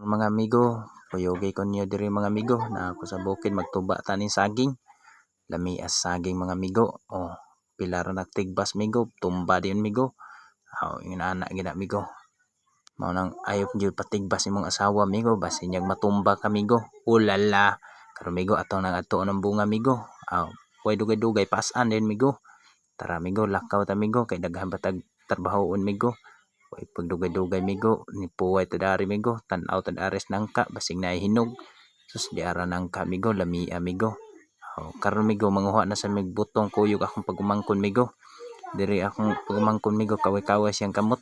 Mga amigo, kuyogay ko niyo diri mga amigo na ako sa bukid magtuba taning saging. Lami as saging mga amigo. Oh, pila ra nagtigbas migo, tumba din migo. Oh, inana gina migo. Mao nang ayop gyud patigbas imong asawa migo basin niyag matumba ka migo. Ulala. Karon migo atong nang adto ng bunga migo. Oh, way dugay-dugay pasan din migo. Tara migo, lakaw ta migo kay daghan batag trabahoon migo. Way pagdugay-dugay migo, ni puway ta dari migo, tan-aw ta dares nangka basing nahihinog. Sus di ara nangka migo, lamia migo. Oh, karon migo manguha na sa mig butong kuyog akong pagumangkon migo. Diri akong pagumangkon migo kaway-kaway siyang kamot.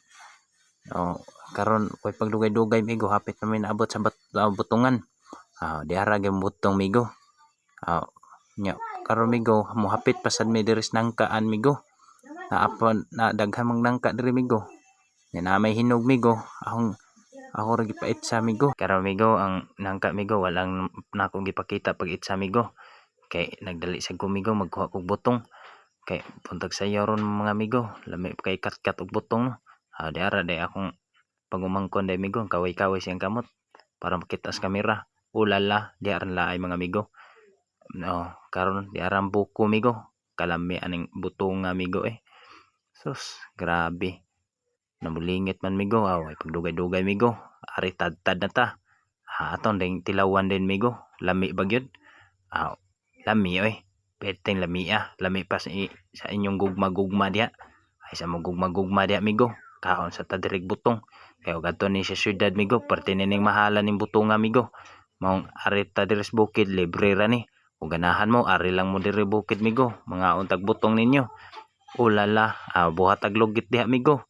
Oh, karon way pagdugay-dugay migo hapit na may naabot sa butungan. Di ara gyud butong migo. Nya karon migo mohapit pa sad mi diri sa nangkaan migo. Naapon na daghan mang nangka diri migo. Nya na may hinog migo, ako ra gipaitsa migo. Karon migo ang nangka migo walang na akong gipakita pag itsa migo. Kay nagdali sa gumigo magkuha kog butong. Kay puntag sayo ron mga migo, lami kay kat-kat og butong no. Di ara day akong pagumangkon day migo, kaway-kaway siyang kamot para makita sa kamera. Ulala, di aran laay mga migo. No, karon di aran buko migo. Kalami aning butong nga migo eh. Sus, grabe. Namulingit man migo, ay pagdugay-dugay migo. Ari tad-tad na ta. Aton ding tilawan din migo. Lami ba gyud? Lami oy. Peteng lami Lami pa sa inyong gugma-gugma diha. Ay sa mo gugma-gugma diha migo. Kaon sa tadirig butong. Kaya gadto ni sa syudad migo, parte ning mahalan ning butong nga migo. Maong ari ta diri sa bukid, libre ra ni. Ug ganahan mo, ari lang mo diri bukid migo. Mga untag butong ninyo. Ulala, buhat ag lugit diha migo.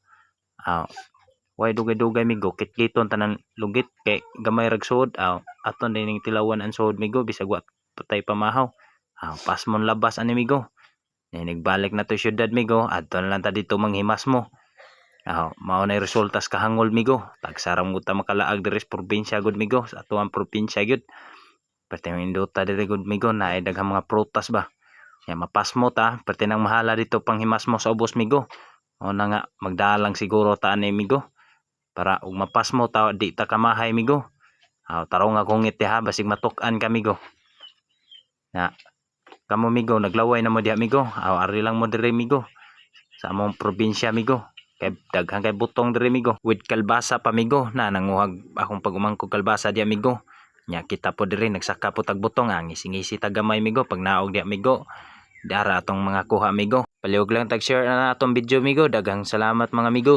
Way dugay-dugay migo, kitliton tanan lugit kay gamay rag suod. Aton din ning tilawan ang suod migo bisag wa patay pamahaw. Pasmon labas ani migo. Nagbalik na to syudad migo, adto na lang ta dito manghimas mo. Mao na resulta sa kahangol migo. Tagsarang mo ta makalaag diri sa probinsya gud migo, sa atuang probinsya gyud. Pati induta diri gud migo na daghang mga prutas ba. Ya mapasmo ta, pati nang mahala dito panghimas mo sa ubos migo. O na nga magdalang siguro ta ani migo para ug mapasmo ta di ta kamahay migo. Tarong nga kungit ha basig matuk-an ka migo. Na kamo migo naglaway na mo diha migo. Ari lang mo diri migo sa among probinsya migo. Kay daghan kay butong diri migo. With kalbasa pa migo na nanguhag akong pagumangkog kalbasa diha migo. Nya kita po diri nagsaka po tag butong ngisi-ngisi ta gamay migo pag naog diha migo. Dara atong mga kuha migo. Paliog lang tag-share na atong video migo. Daghang salamat mga migo.